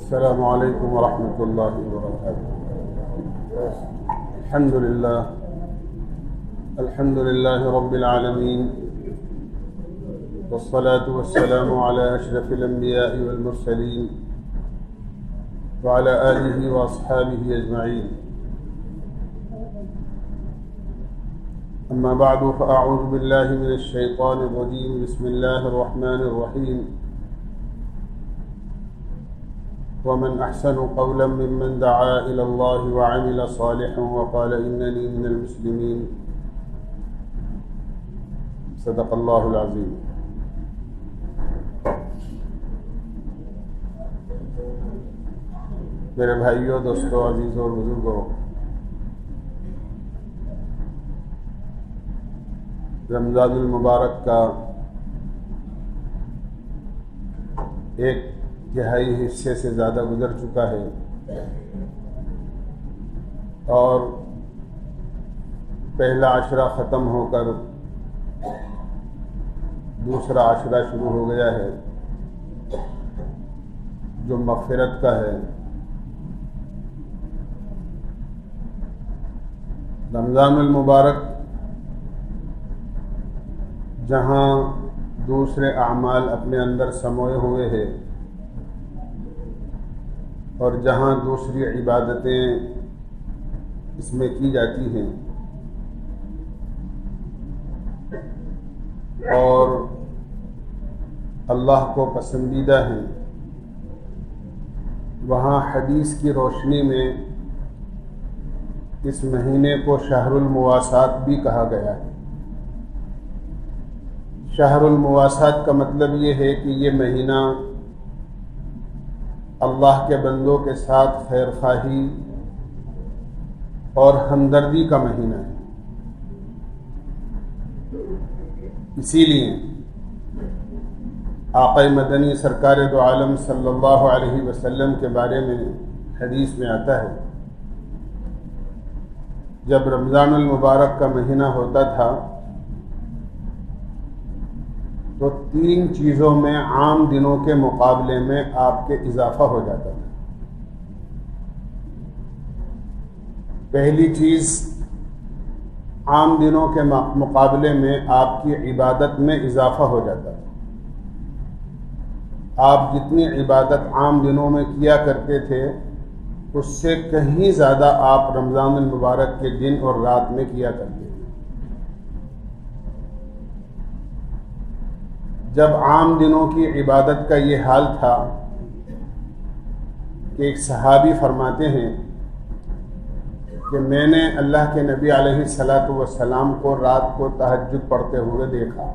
السلام علیکم ورحمۃ اللہ وبرکاتہ۔ الحمد للہ رب العالمین، والصلاة والسلام علی اشرف الانبیاء والمرسلین وعلی آلہ واصحابہ اجمعین، اما بعد فاعوذ باللہ من الشیطان الرجیم، بسم اللہ الرحمن الرحیم۔ ومن أحسن قولا ممن دعا إلى الله وعمل صالحا وقال إنني من المسلمين، صدق الله العظيم۔ میرے بھائیوں، دوستوں، عزیزوں اور بزرگوں، رمضان المبارک کا ایک تہائی حصے سے زیادہ گزر چکا ہے، اور پہلا عشرہ ختم ہو کر دوسرا عشرہ شروع ہو گیا ہے جو مغفرت کا ہے۔ رمضان المبارک جہاں دوسرے اعمال اپنے اندر سموئے ہوئے ہیں اور جہاں دوسری عبادتیں اس میں کی جاتی ہیں، اور اللہ کو پسندیدہ ہیں، وہاں حدیث کی روشنی میں اس مہینے کو شہر المواسات بھی کہا گیا ہے۔ شہر المواسات کا مطلب یہ ہے کہ یہ مہینہ اللہ کے بندوں کے ساتھ خیر خواہی اور ہمدردی کا مہینہ ہے۔ اسی لیے آقا مدنی سرکار دو عالم صلی اللہ علیہ وسلم کے بارے میں حدیث میں آتا ہے، جب رمضان المبارک کا مہینہ ہوتا تھا تو 3 چیزوں میں عام دنوں کے مقابلے میں آپ کے اضافہ ہو جاتا تھا۔ پہلی چیز، عام دنوں کے مقابلے میں آپ کی عبادت میں اضافہ ہو جاتا تھا۔ آپ جتنی عبادت عام دنوں میں کیا کرتے تھے اس سے کہیں زیادہ آپ رمضان المبارک کے دن اور رات میں کیا کرتے تھے۔ جب عام دنوں کی عبادت کا یہ حال تھا کہ ایک صحابی فرماتے ہیں کہ میں نے اللہ کے نبی علیہ الصلاۃ والسلام کو رات کو تہجد پڑھتے ہوئے دیکھا،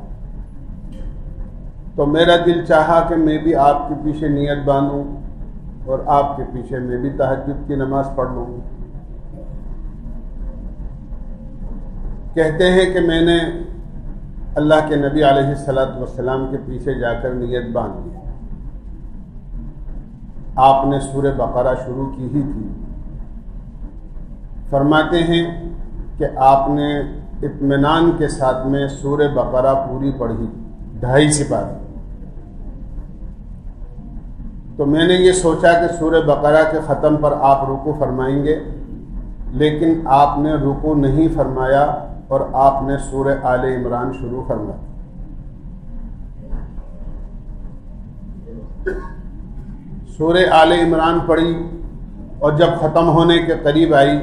تو میرا دل چاہا کہ میں بھی آپ کے پیچھے نیت باندھوں اور آپ کے پیچھے میں بھی تہجد کی نماز پڑھ لوں۔ کہتے ہیں کہ میں نے اللہ کے نبی علیہ الصلاۃ والسلام کے پیچھے جا کر نیت باندھ لی۔ آپ نے سورہ بقرہ شروع کی ہی تھی۔ فرماتے ہیں کہ آپ نے اطمینان کے ساتھ میں سورہ بقرہ پوری پڑھی، 2.5 سپارے۔ تو میں نے یہ سوچا کہ سورہ بقرہ کے ختم پر آپ رکوع فرمائیں گے، لیکن آپ نے رکوع نہیں فرمایا اور آپ نے سورہ آل عمران شروع فرمایا۔ سورہ آل عمران پڑھی اور جب ختم ہونے کے قریب آئی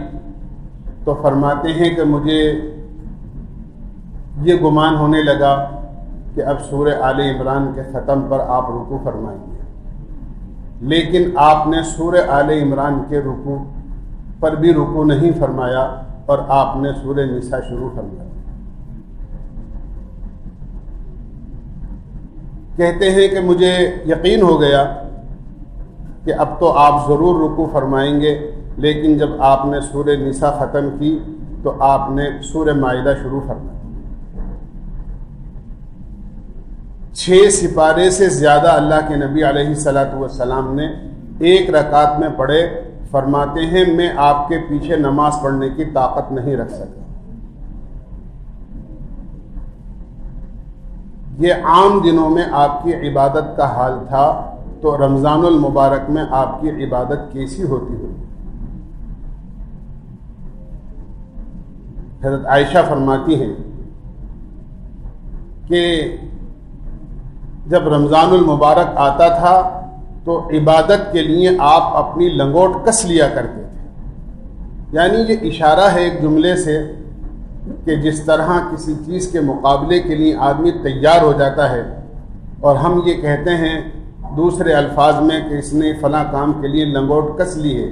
تو فرماتے ہیں کہ مجھے یہ گمان ہونے لگا کہ اب سورہ آل عمران کے ختم پر آپ رکوع فرمائیں گے، لیکن آپ نے سورہ آل عمران کے رکوع پر بھی رکوع نہیں فرمایا اور آپ نے سورہ نساء شروع فرمایا۔ کہتے ہیں کہ مجھے یقین ہو گیا کہ اب تو آپ ضرور رکوع فرمائیں گے، لیکن جب آپ نے سورہ نساء ختم کی تو آپ نے سورہ مائدہ شروع فرمایا۔ 6 سپارے سے زیادہ اللہ کے نبی علیہ الصلاۃ والسلام نے ایک رکعت میں پڑھے۔ فرماتے ہیں میں آپ کے پیچھے نماز پڑھنے کی طاقت نہیں رکھ سکا۔ یہ عام دنوں میں آپ کی عبادت کا حال تھا تو رمضان المبارک میں آپ کی عبادت کیسی ہوتی ہوگی؟ حضرت عائشہ فرماتی ہیں کہ جب رمضان المبارک آتا تھا تو عبادت کے لیے آپ اپنی لنگوٹ کس لیا کرتے تھے. یعنی یہ اشارہ ہے ایک جملے سے کہ جس طرح کسی چیز کے مقابلے کے لیے آدمی تیار ہو جاتا ہے اور ہم یہ کہتے ہیں دوسرے الفاظ میں کہ اس نے فلاں کام کے لیے لنگوٹ کس لی ہے،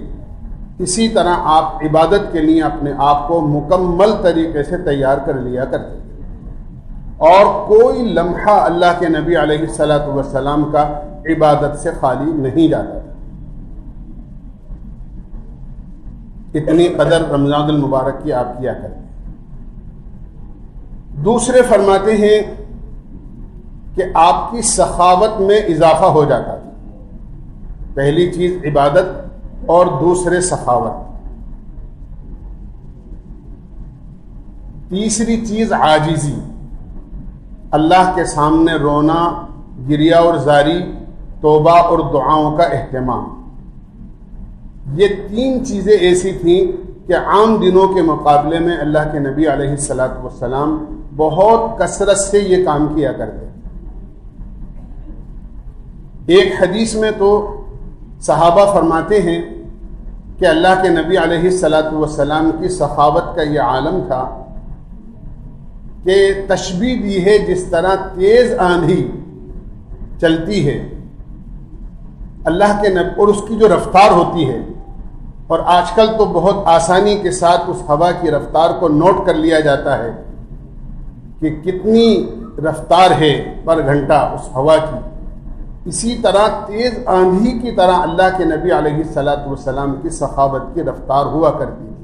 اسی طرح آپ عبادت کے لیے اپنے آپ کو مکمل طریقے سے تیار کر لیا کرتے تھے، اور کوئی لمحہ اللہ کے نبی علیہ الصلاۃ والسلام کا عبادت سے خالی نہیں جاتا تھا. اتنی قدر رمضان المبارک کی آپ کیا کرتے. دوسرے فرماتے ہیں کہ آپ کی سخاوت میں اضافہ ہو جاتا تھا. پہلی چیز عبادت اور دوسرے سخاوت. تیسری چیز عاجزی، اللہ کے سامنے رونا، گریا اور زاری، توبہ اور دعاؤں کا اہتمام. یہ تین چیزیں ایسی تھیں کہ عام دنوں کے مقابلے میں اللہ کے نبی علیہ الصلاۃ والسلام بہت کثرت سے یہ کام کیا کرتے. ایک حدیث میں تو صحابہ فرماتے ہیں کہ اللہ کے نبی علیہ الصلاۃ والسلام کی سخاوت کا یہ عالم تھا کہ تشبیہ دی ہے جس طرح تیز آندھی چلتی ہے اللہ کے نبی، اور اس کی جو رفتار ہوتی ہے، اور آج کل تو بہت آسانی کے ساتھ اس ہوا کی رفتار کو نوٹ کر لیا جاتا ہے کہ کتنی رفتار ہے پر گھنٹہ اس ہوا کی. اسی طرح تیز آندھی کی طرح اللہ کے نبی علیہ الصلاۃ والسلام کی سخاوت کی رفتار ہوا کرتی تھی.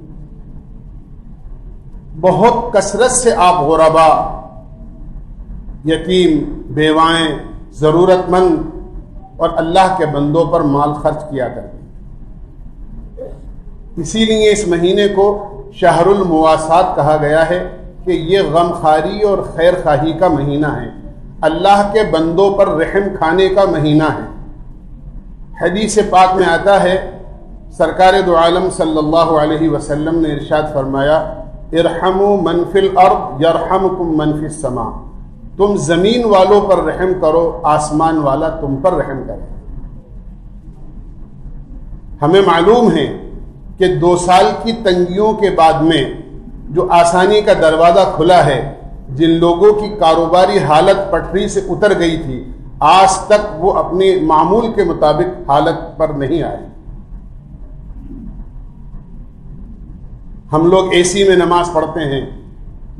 بہت کثرت سے آپ غربا، یتیم، بیوائیں، ضرورت مند اور اللہ کے بندوں پر مال خرچ کیا کرتے. اسی لیے اس مہینے کو شہر المواسات کہا گیا ہے کہ یہ غم خاری اور خیر خواہی کا مہینہ ہے، اللہ کے بندوں پر رحم کھانے کا مہینہ ہے. حدیث پاک میں آتا ہے، سرکار دو عالم صلی اللہ علیہ وسلم نے ارشاد فرمایا، ارحموا من فی الارض یرحمکم من فی السماء. تم زمین والوں پر رحم کرو، آسمان والا تم پر رحم کرے. ہمیں معلوم ہے کہ 2 سال کی تنگیوں کے بعد میں جو آسانی کا دروازہ کھلا ہے، جن لوگوں کی کاروباری حالت پٹری سے اتر گئی تھی، آج تک وہ اپنے معمول کے مطابق حالت پر نہیں آئے. ہم لوگ اے سی میں نماز پڑھتے ہیں،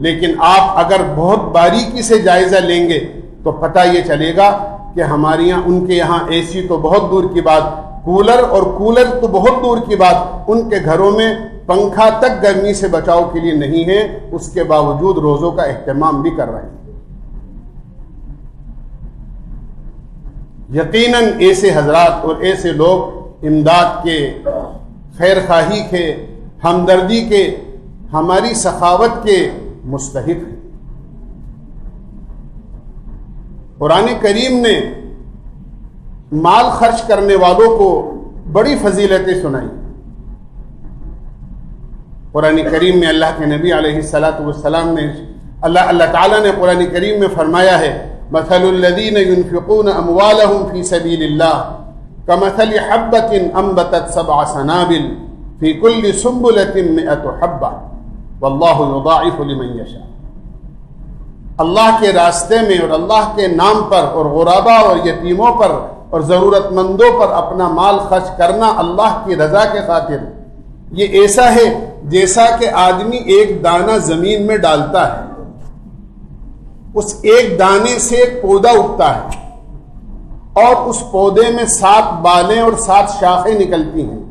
لیکن آپ اگر بہت باریکی سے جائزہ لیں گے تو پتہ یہ چلے گا کہ ہمارے یہاں، ان کے یہاں اے سی تو بہت دور کی بات، کولر تو بہت دور کی بات، ان کے گھروں میں پنکھا تک گرمی سے بچاؤ کے لیے نہیں ہے، اس کے باوجود روزوں کا اہتمام بھی کر رہے ہیں. یقیناً ایسے حضرات اور ایسے لوگ امداد کے، خیر خواہی کے، ہمدردی کے، ہماری سخاوت کے مستحق ہیں. قرآن کریم نے مال خرچ کرنے والوں کو بڑی فضیلتیں سنائی. قرآن کریم میں اللہ کے نبی علیہ الصلاۃ والسلام نے، اللہ تعالیٰ نے قرآن کریم میں فرمایا ہے، مثل الذین ينفقون اموالهم فی سبیل اللہ کمثل حبۃ انبتت 7 سنابل فی کل سنبلۃ 100 حبۃ واللہ یضاعف لمن یشاء. اللہ کے راستے میں اور اللہ کے نام پر اور غربا اور یتیموں پر اور ضرورت مندوں پر اپنا مال خرچ کرنا اللہ کی رضا کے خاطر، یہ ایسا ہے جیسا کہ آدمی ایک دانہ زمین میں ڈالتا ہے، اس ایک دانے سے ایک پودا اگتا ہے اور اس پودے میں 7 بالیں اور 7 شاخیں نکلتی ہیں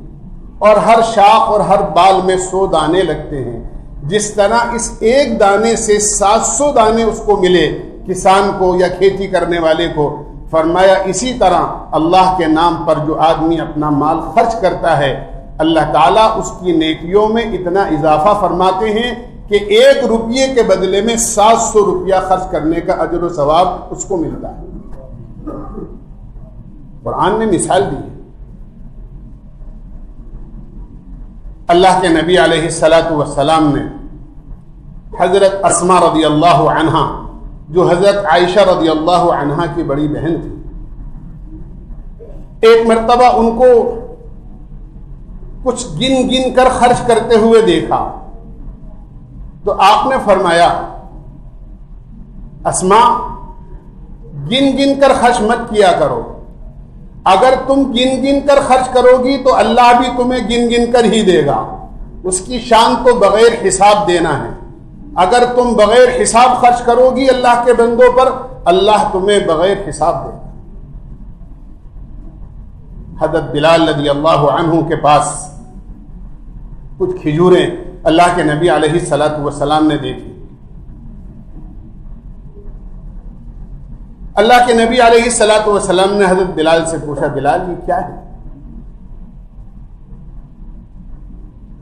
اور ہر شاخ اور ہر بال میں 100 دانے لگتے ہیں. جس طرح اس ایک دانے سے 700 دانے اس کو ملے کسان کو یا کھیتی کرنے والے کو، فرمایا اسی طرح اللہ کے نام پر جو آدمی اپنا مال خرچ کرتا ہے، اللہ تعالیٰ اس کی نیکیوں میں اتنا اضافہ فرماتے ہیں کہ 1 روپیے کے بدلے میں 700 روپیہ خرچ کرنے کا اجر و ثواب اس کو ملتا ہے. قرآن نے مثال دی ہے. اللہ کے نبی علیہ الصلاۃ والسلام نے حضرت اسماء رضی اللہ عنہا جو حضرت عائشہ رضی اللہ عنہا کی بڑی بہن تھی، ایک مرتبہ ان کو کچھ گن گن کر خرچ کرتے ہوئے دیکھا تو آپ نے فرمایا اسماء گن گن کر خرچ مت کیا کرو، اگر تم گن گن کر خرچ کرو گی تو اللہ بھی تمہیں گن گن کر ہی دے گا. اس کی شان تو بغیر حساب دینا ہے. اگر تم بغیر حساب خرچ کرو گی اللہ کے بندوں پر، اللہ تمہیں بغیر حساب دے گا. حضرت بلال رضی اللہ عنہ کے پاس کچھ کھجوریں اللہ کے نبی علیہ الصلاۃ والسلام نے دیکھی. اللہ کے نبی علیہ الصلاۃ والسلام نے حضرت بلال سے پوچھا بلال یہ کیا ہے؟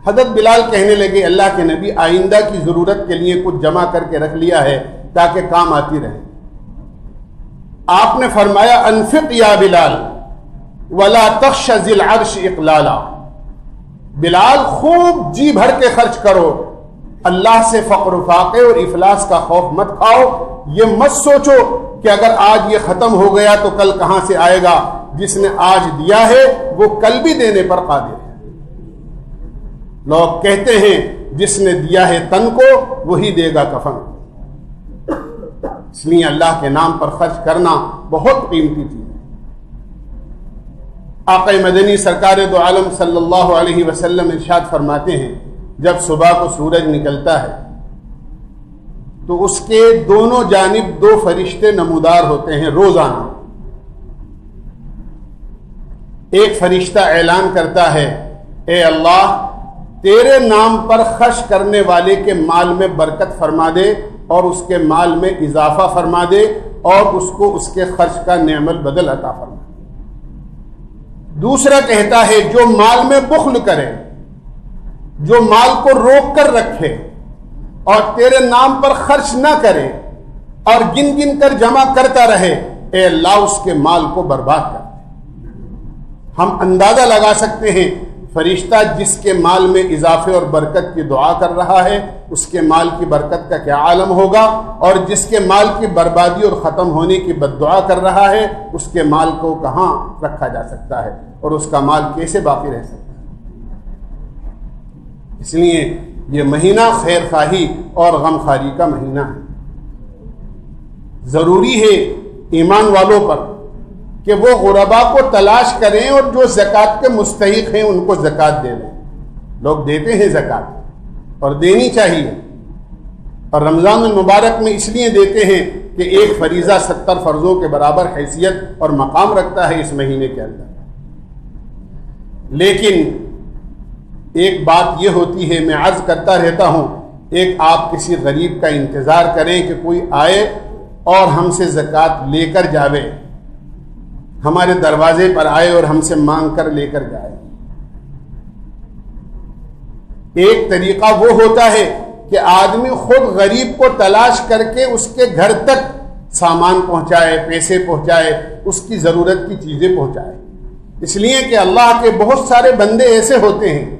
حضرت بلال کہنے لگے اللہ کے نبی آئندہ کی ضرورت کے لیے کچھ جمع کر کے رکھ لیا ہے تاکہ کام آتی رہے. آپ نے فرمایا انفق یا بلال ولا تخش ذی العرش اقلالا، بلال خوب جی بھر کے خرچ کرو، اللہ سے فقر و فاقے اور افلاس کا خوف مت کھاؤ. یہ مت سوچو کہ اگر آج یہ ختم ہو گیا تو کل کہاں سے آئے گا. جس نے آج دیا ہے وہ کل بھی دینے پر قادر ہے. لوگ کہتے ہیں جس نے دیا ہے تن کو وہی دے گا کفن. اس لیے اللہ کے نام پر خرچ کرنا بہت قیمتی چیز ہے. آقا مدنی سرکار دو عالم صلی اللہ علیہ وسلم ارشاد فرماتے ہیں جب صبح کو سورج نکلتا ہے تو اس کے دونوں جانب دو فرشتے نمودار ہوتے ہیں روزانہ. ایک فرشتہ اعلان کرتا ہے اے اللہ تیرے نام پر خرچ کرنے والے کے مال میں برکت فرما دے اور اس کے مال میں اضافہ فرما دے اور اس کو اس کے خرچ کا نعم البدل عطا فرما دے. دوسرا کہتا ہے جو مال میں بخل کرے، جو مال کو روک کر رکھے اور تیرے نام پر خرچ نہ کرے اور گن گن کر جمع کرتا رہے، اے اللہ اس کے مال کو برباد کر دے. ہم اندازہ لگا سکتے ہیں فرشتہ جس کے مال میں اضافے اور برکت کی دعا کر رہا ہے اس کے مال کی برکت کا کیا عالم ہوگا، اور جس کے مال کی بربادی اور ختم ہونے کی بد دعا کر رہا ہے اس کے مال کو کہاں رکھا جا سکتا ہے اور اس کا مال کیسے باقی رہ سکتا ہے. اس لیے یہ مہینہ خیر خواہی اور غم خواری کا مہینہ ہے. ضروری ہے ایمان والوں پر کہ وہ غربا کو تلاش کریں اور جو زکوٰۃ کے مستحق ہیں ان کو زکوٰۃ دے دیں. لوگ دیتے ہیں زکوٰۃ اور دینی چاہیے، اور رمضان المبارک میں اس لیے دیتے ہیں کہ ایک فریضہ 70 فرضوں کے برابر حیثیت اور مقام رکھتا ہے اس مہینے کے اندر. لیکن ایک بات یہ ہوتی ہے، میں عرض کرتا رہتا ہوں، ایک آپ کسی غریب کا انتظار کریں کہ کوئی آئے اور ہم سے زکوٰۃ لے کر جاوے، ہمارے دروازے پر آئے اور ہم سے مانگ کر لے کر جائے. ایک طریقہ وہ ہوتا ہے کہ آدمی خود غریب کو تلاش کر کے اس کے گھر تک سامان پہنچائے، پیسے پہنچائے، اس کی ضرورت کی چیزیں پہنچائے. اس لیے کہ اللہ کے بہت سارے بندے ایسے ہوتے ہیں،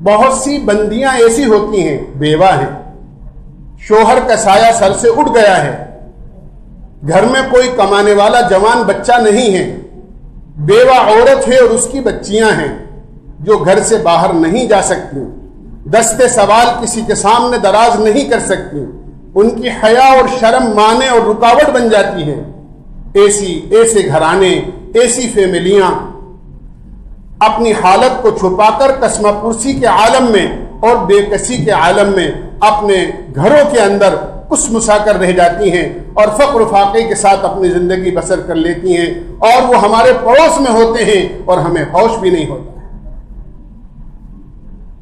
بہت سی بندیاں ایسی ہوتی ہیں بیوہ ہیں، شوہر کا سایہ سر سے اٹھ گیا ہے، گھر میں کوئی کمانے والا جوان بچہ نہیں ہے، بیوہ عورت ہے اور اس کی بچیاں ہیں جو گھر سے باہر نہیں جا سکتی، دستے سوال کسی کے سامنے دراز نہیں کر سکتی، ان کی حیا اور شرم مانے اور رکاوٹ بن جاتی ہے. ایسے گھرانے، ایسی فیملیاں اپنی حالت کو چھپا کر قسمہ پرسی کے عالم میں اور بے کسی کے عالم میں اپنے گھروں کے اندر کس مسا کر رہ جاتی ہیں اور فقر و فاقے کے ساتھ اپنی زندگی بسر کر لیتی ہیں، اور وہ ہمارے پڑوس میں ہوتے ہیں اور ہمیں ہوش بھی نہیں ہوتا ہے.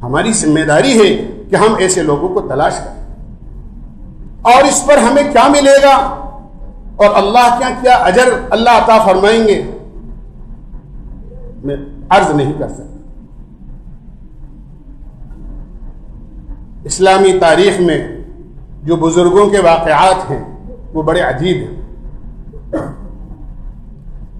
ہماری ذمہ داری ہے کہ ہم ایسے لوگوں کو تلاش کریں، اور اس پر ہمیں کیا ملے گا اور اللہ کیا اجر اللہ عطا فرمائیں گے میں عرض نہیں کر سکتا. اسلامی تاریخ میں جو بزرگوں کے واقعات ہیں وہ بڑے عجیب ہیں.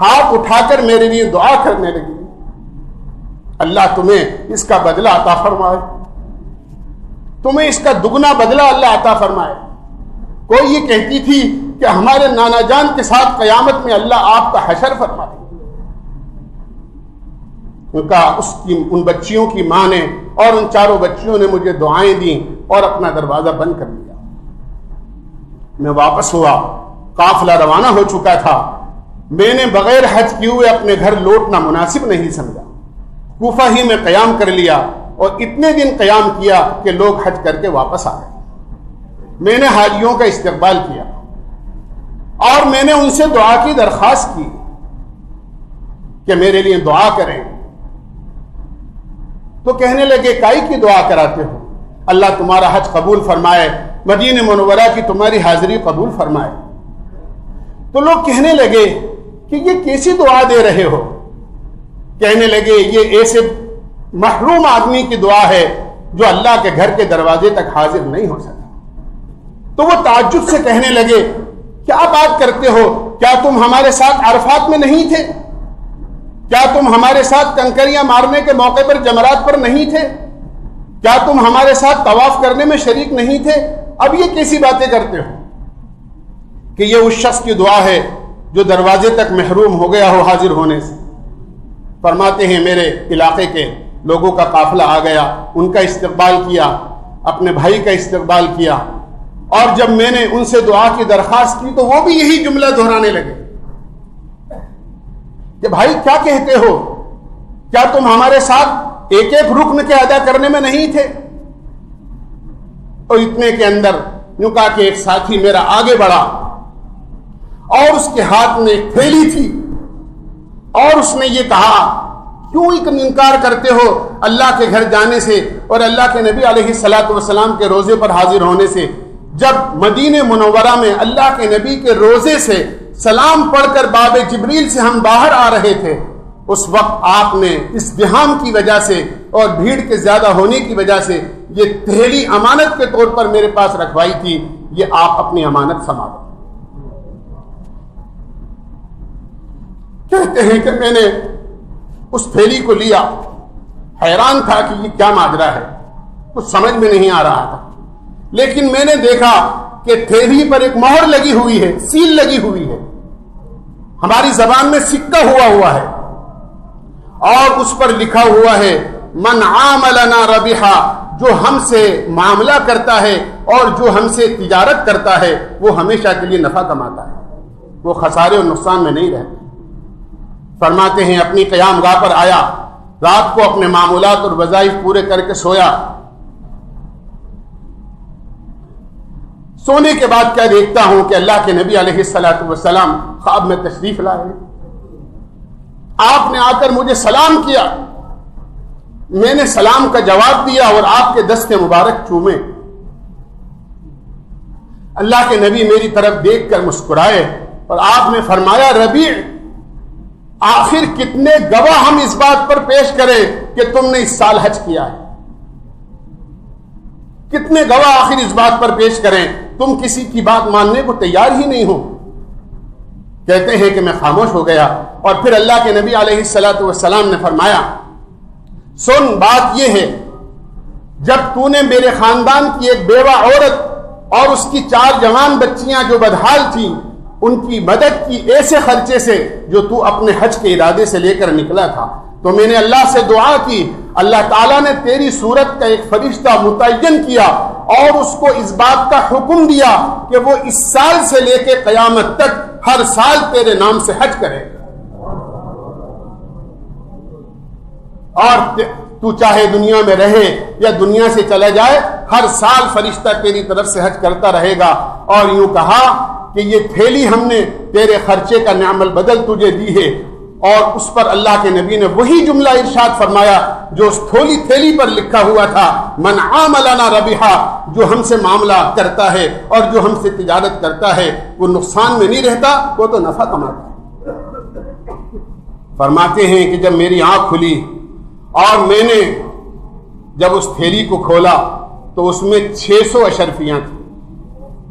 ہاتھ اٹھا کر میرے لیے دعا کرنے لگی، اللہ تمہیں اس کا بدلہ عطا فرمائے، تمہیں اس کا دگنا بدلہ اللہ عطا فرمائے۔ کوئی یہ کہتی تھی کہ ہمارے نانا جان کے ساتھ قیامت میں اللہ آپ کا حشر فرمائے۔ ان بچیوں کی ماں نے اور ان چاروں بچیوں نے مجھے دعائیں دیں اور اپنا دروازہ بند کر دیا۔ میں واپس ہوا، قافلہ روانہ ہو چکا تھا۔ میں نے بغیر حج کیے ہوئے اپنے گھر لوٹنا مناسب نہیں سمجھا، کوفہ ہی میں قیام کر لیا اور اتنے دن قیام کیا کہ لوگ حج کر کے واپس آ گئے۔ میں نے حاجیوں کا استقبال کیا اور میں نے ان سے دعا کی درخواست کی کہ میرے لیے دعا کریں، تو کہنے لگے کائی کی دعا کراتے ہو، اللہ تمہارا حج قبول فرمائے، مدینہ منورہ کی تمہاری حاضری قبول فرمائے۔ تو لوگ کہنے لگے کہ یہ کیسی دعا دے رہے ہو؟ کہنے لگے یہ ایسے محروم آدمی کی دعا ہے جو اللہ کے گھر کے دروازے تک حاضر نہیں ہو سکا۔ تو وہ تعجب سے کہنے لگے کیا بات کرتے ہو؟ کیا تم ہمارے ساتھ عرفات میں نہیں تھے؟ کیا تم ہمارے ساتھ کنکریاں مارنے کے موقع پر جمرات پر نہیں تھے؟ کیا تم ہمارے ساتھ طواف کرنے میں شریک نہیں تھے؟ اب یہ کیسی باتیں کرتے ہو کہ یہ اس شخص کی دعا ہے جو دروازے تک محروم ہو گیا ہو حاضر ہونے سے۔ فرماتے ہیں میرے علاقے کے لوگوں کا قافلہ آ گیا، ان کا استقبال کیا، اپنے بھائی کا استقبال کیا، اور جب میں نے ان سے دعا کی درخواست کی تو وہ بھی یہی جملہ دہرانے لگے کہ بھائی کیا کہتے ہو؟ کیا تم ہمارے ساتھ ایک ایک رکن کے ادا کرنے میں نہیں تھے؟ اور اتنے کے اندر یوں کہا کہ ایک ساتھی میرا آگے بڑھا اور اس کے ہاتھ میں ایک تھیلی تھی اور اس نے یہ کہا کیوں انکار کرتے ہو اللہ کے گھر جانے سے اور اللہ کے نبی علیہ الصلوۃ والسلام کے روزے پر حاضر ہونے سے؟ جب مدینہ منورہ میں اللہ کے نبی کے روزے سے سلام پڑھ کر باب جبریل سے ہم باہر آ رہے تھے، اس وقت آپ نے ازدحام کی وجہ سے اور بھیڑ کے زیادہ ہونے کی وجہ سے یہ تھیلی امانت کے طور پر میرے پاس رکھوائی تھی، یہ آپ اپنی امانت سنبھالو۔ کہتے ہیں کہ میں نے اس تھیلی کو لیا، حیران تھا کہ یہ کیا ماجرا ہے، کچھ سمجھ میں نہیں آ رہا تھا، لیکن میں نے دیکھا کہ تھیلی پر ایک مہر لگی ہوئی ہے، سیل لگی ہوئی ہے، ہماری زبان میں سکہ ہوا ہے، اور اس پر لکھا ہوا ہے من عاملنا ربحا، جو ہم سے معاملہ کرتا ہے اور جو ہم سے تجارت کرتا ہے وہ ہمیشہ کے لیے نفع کماتا ہے، وہ خسارے اور نقصان میں نہیں رہتا۔ فرماتے ہیں اپنی قیام گاہ پر آیا، رات کو اپنے معمولات اور وظائف پورے کر کے سویا، سونے کے بعد کیا دیکھتا ہوں کہ اللہ کے نبی علیہ الصلوۃ والسلام خواب میں تشریف لائے، آپ نے آ کر مجھے سلام کیا، میں نے سلام کا جواب دیا اور آپ کے دست مبارک چومے۔ اللہ کے نبی میری طرف دیکھ کر مسکرائے اور آپ نے فرمایا ربیع، آخر کتنے گواہ ہم اس بات پر پیش کریں کہ تم نے اس سال حج کیا ہے؟ کتنے گواہ آخر اس بات پر پیش کریں تم کسی کی بات ماننے کو تیار ہی نہیں ہو؟ کہتے ہیں کہ میں خاموش ہو گیا، اور پھر اللہ کے نبی علیہ الصلوۃ والسلام نے فرمایا سن، بات یہ ہے جب تو نے میرے خاندان کی ایک بیوہ عورت اور اس کی 4 جوان بچیاں جو بدحال تھیں ان کی مدد کی ایسے خرچے سے جو تو اپنے حج کے ارادے سے لے کر نکلا تھا، تو میں نے اللہ سے دعا کی، اللہ تعالیٰ نے تیری صورت کا ایک فرشتہ متعین کیا اور اس کو اس بات کا حکم دیا کہ وہ اس سال سے لے کے قیامت تک ہر سال تیرے نام سے حج کرے، اور تو چاہے دنیا میں رہے یا دنیا سے چلا جائے، ہر سال فرشتہ تیری طرف سے حج کرتا رہے گا۔ اور یوں کہا کہ یہ تھیلی ہم نے تیرے خرچے کا نعم البدل تجھے دی ہے، اور اس پر اللہ کے نبی نے وہی جملہ ارشاد فرمایا جو اس تھیلی پر لکھا ہوا تھا، من عاملنا ربحا، جو ہم سے معاملہ کرتا ہے اور جو ہم سے تجارت کرتا ہے وہ نقصان میں نہیں رہتا، وہ تو نفع کماتا ہے۔ فرماتے ہیں کہ جب میری آنکھ کھلی اور میں نے جب اس تھیلی کو کھولا تو اس میں 600 اشرفیاں تھیں،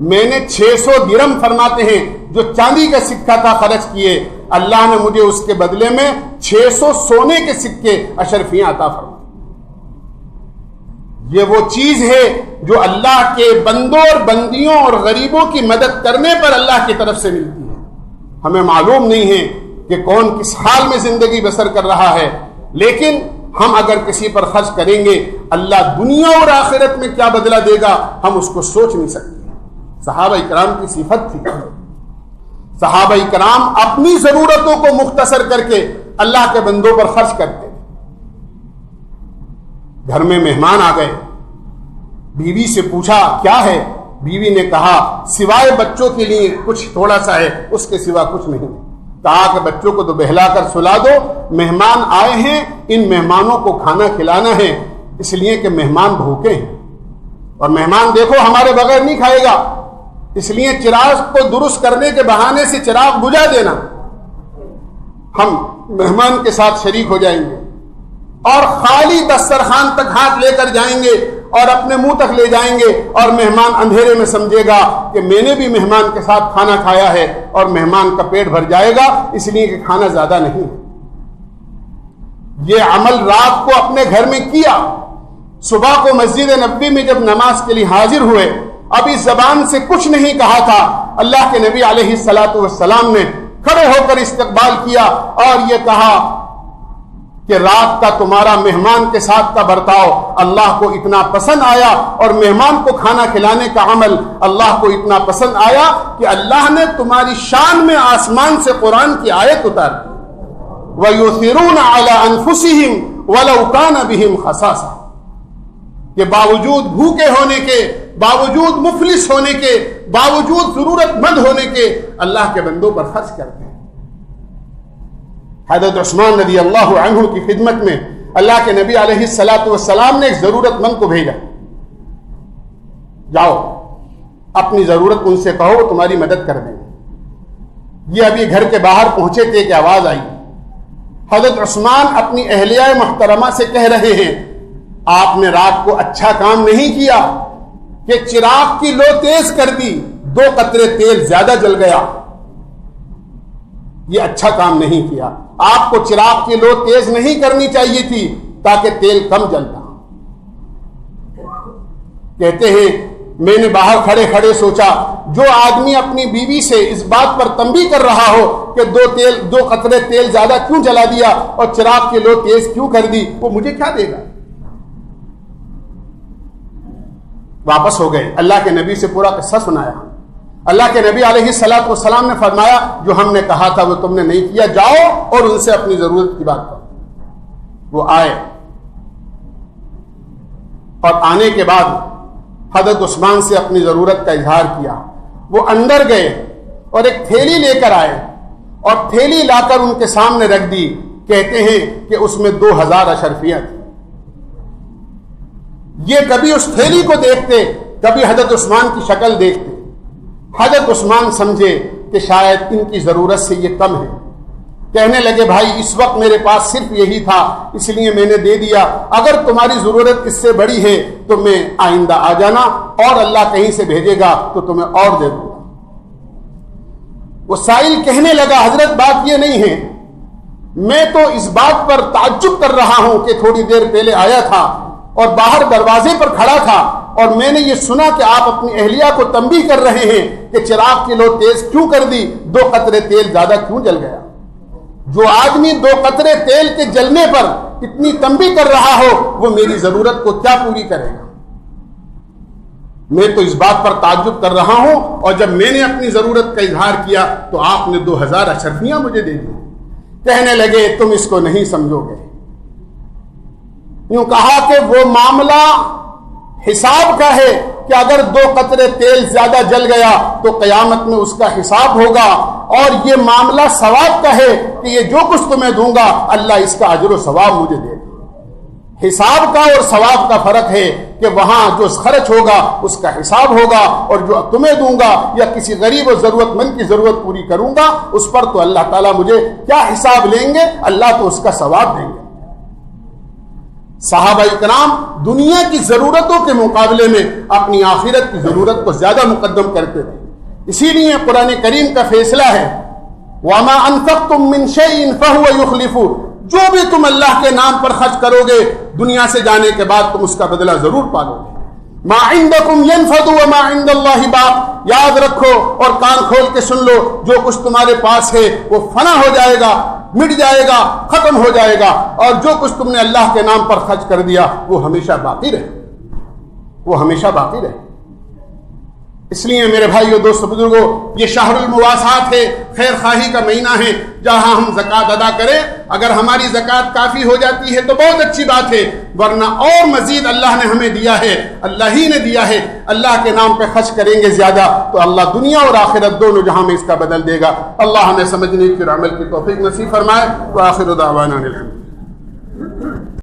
میں نے 600 درم فرماتے ہیں جو چاندی کا سکہ تھا خرچ کیے، اللہ نے مجھے اس کے بدلے میں 600 سونے کے سکے اشرفیاں عطا فرمائے۔ یہ وہ چیز ہے جو اللہ کے بندوں اور بندیوں اور غریبوں کی مدد کرنے پر اللہ کی طرف سے ملتی ہے۔ ہمیں معلوم نہیں ہے کہ کون کس حال میں زندگی بسر کر رہا ہے، لیکن ہم اگر کسی پر خرچ کریں گے اللہ دنیا اور آخرت میں کیا بدلہ دے گا ہم اس کو سوچ نہیں سکتے۔ صحابہ کرام کی صفت تھی، صحابہ کرام اپنی ضرورتوں کو مختصر کر کے اللہ کے بندوں پر خرچ کرتے۔ گھر میں مہمان آ گئے، بیوی سے پوچھا کیا ہے؟ بیوی نے کہا سوائے بچوں کے لیے کچھ تھوڑا سا ہے، اس کے سوا کچھ نہیں۔ کہا کہ بچوں کو تو بہلا کر سلا دو، مہمان آئے ہیں، ان مہمانوں کو کھانا کھلانا ہے، اس لیے کہ مہمان بھوکے ہیں، اور مہمان دیکھو ہمارے بغیر نہیں کھائے گا، اس لیے چراغ کو درست کرنے کے بہانے سے چراغ بجھا دینا، ہم مہمان کے ساتھ شریک ہو جائیں گے، اور خالی دسترخوان تک ہاتھ لے کر جائیں گے اور اپنے منہ تک لے جائیں گے، اور مہمان اندھیرے میں سمجھے گا کہ میں نے بھی مہمان کے ساتھ کھانا کھایا ہے، اور مہمان کا پیٹ بھر جائے گا اس لیے کہ کھانا زیادہ نہیں ہے۔ یہ عمل رات کو اپنے گھر میں کیا، صبح کو مسجد نبوی میں جب نماز کے لیے حاضر ہوئے، اب اس زبان سے کچھ نہیں کہا تھا، اللہ کے نبی علیہ الصلاۃ والسلام نے کھڑے ہو کر استقبال کیا اور یہ کہا کہ رات کا تمہارا مہمان کے ساتھ کا برتاؤ اللہ کو اتنا پسند آیا، اور مہمان کو کھانا کھلانے کا عمل اللہ کو اتنا پسند آیا کہ اللہ نے تمہاری شان میں آسمان سے قرآن کی آیت اتار دی، وَيُؤْثِرُونَ عَلَىٰ أَنفُسِهِمْ وَلَوْ كَانَ بِهِمْ خَصَاصَةٌ، کہ باوجود بھوکے ہونے کے، باوجود مفلس ہونے کے، باوجود ضرورت مند ہونے کے اللہ کے بندوں پر خرچ کرتے ہیں۔ حضرت عثمان رضی اللہ عنہ کی خدمت میں اللہ کے نبی علیہ الصلاۃ والسلام نے ایک ضرورت مند کو بھیجا، جاؤ اپنی ضرورت ان سے کہو تمہاری مدد کر دیں گے۔ یہ ابھی گھر کے باہر پہنچے تھے کہ آواز آئی، حضرت عثمان اپنی اہلیہ محترمہ سے کہہ رہے ہیں آپ نے رات کو اچھا کام نہیں کیا کہ چراغ کی لو تیز کر دی، 2 قطرے تیل زیادہ جل گیا، یہ اچھا کام نہیں کیا، آپ کو چراغ کی لو تیز نہیں کرنی چاہیے تھی تاکہ تیل کم جلتا۔ کہتے ہیں میں نے باہر کھڑے کھڑے سوچا جو آدمی اپنی بیوی سے اس بات پر تنبیہ کر رہا ہو کہ 2 قطرے تیل زیادہ کیوں جلا دیا اور چراغ کی لو تیز کیوں کر دی، وہ مجھے کیا دے گا۔ واپس ہو گئے، اللہ کے نبی سے پورا قصہ سنایا، اللہ کے نبی علیہ الصلاۃ والسلام نے فرمایا جو ہم نے کہا تھا وہ تم نے نہیں کیا، جاؤ اور ان سے اپنی ضرورت کی بات کرو۔ وہ آئے اور آنے کے بعد حضرت عثمان سے اپنی ضرورت کا اظہار کیا، وہ اندر گئے اور ایک تھیلی لے کر آئے اور تھیلی لا کر ان کے سامنے رکھ دی، کہتے ہیں کہ اس میں 2000 اشرفیاں تھیں۔ یہ کبھی اس تھیلی کو دیکھتے، کبھی حضرت عثمان کی شکل دیکھتے، حضرت عثمان سمجھے کہ شاید ان کی ضرورت سے یہ کم ہے، کہنے لگے بھائی اس وقت میرے پاس صرف یہی تھا اس لیے میں نے دے دیا، اگر تمہاری ضرورت اس سے بڑی ہے تو میں آئندہ آ جانا اور اللہ کہیں سے بھیجے گا تو تمہیں اور دے دوں گا۔ وہ سائل کہنے لگا حضرت بات یہ نہیں ہے، میں تو اس بات پر تعجب کر رہا ہوں کہ تھوڑی دیر پہلے آیا تھا اور باہر دروازے پر کھڑا تھا اور میں نے یہ سنا کہ آپ اپنی اہلیہ کو تنبیہ کر رہے ہیں کہ چراغ کی لو تیز کیوں کر دی، 2 قطرے تیل زیادہ کیوں جل گیا۔ جو آدمی 2 قطرے تیل کے جلنے پر اتنی تنبیہ کر رہا ہو وہ میری ضرورت کو کیا پوری کرے گا۔ میں تو اس بات پر تعجب کر رہا ہوں، اور جب میں نے اپنی ضرورت کا اظہار کیا تو آپ نے 2000 اشرفیاں مجھے دے دی۔ کہنے لگے تم اس کو نہیں سمجھو گے، یوں کہا کہ وہ معاملہ حساب کا ہے کہ اگر 2 قطرے تیل زیادہ جل گیا تو قیامت میں اس کا حساب ہوگا، اور یہ معاملہ ثواب کا ہے کہ یہ جو کچھ تمہیں دوں گا اللہ اس کا اجر و ثواب مجھے دے گا۔ حساب کا اور ثواب کا فرق ہے کہ وہاں جو خرچ ہوگا اس کا حساب ہوگا، اور جو تمہیں دوں گا یا کسی غریب و ضرورت مند کی ضرورت پوری کروں گا اس پر تو اللہ تعالیٰ مجھے کیا حساب لیں گے، اللہ تو اس کا ثواب دیں گے۔ صحابہ کرام دنیا کی ضرورتوں کے مقابلے میں اپنی آخرت کی ضرورت کو زیادہ مقدم کرتے تھے، اسی لیے قرآن کریم کا فیصلہ ہے وما انفقتم من شيء فهو يخلفه، جو بھی تم اللہ کے نام پر خرچ کرو گے دنیا سے جانے کے بعد تم اس کا بدلہ ضرور پالو گے۔ ما عندکم ينفد وما عند اللہ باق، یاد رکھو اور کان کھول کے سن لو، جو کچھ تمہارے پاس ہے وہ فنا ہو جائے گا، مٹ جائے گا، ختم ہو جائے گا، اور جو کچھ تم نے اللہ کے نام پر خرچ کر دیا وہ ہمیشہ باقی رہے، وہ ہمیشہ باقی رہے۔ اس لیے میرے بھائیو، دوستو، بزرگوں، یہ شہر المواسات ہے، خیر خواہی کا مہینہ ہے، جہاں ہم زکوٰۃ ادا کریں۔ اگر ہماری زکوٰۃ کافی ہو جاتی ہے تو بہت اچھی بات ہے، ورنہ اور مزید اللہ نے ہمیں دیا ہے، اللہ ہی نے دیا ہے۔ اللہ کے نام پہ خرچ کریں گے زیادہ تو اللہ دنیا اور آخرت دونوں جہاں میں اس کا بدل دے گا۔ اللہ ہمیں سمجھنے کی اور عمل کی توفیق نصیب فرمائے۔ وآخر دعوانا الحمد للہ۔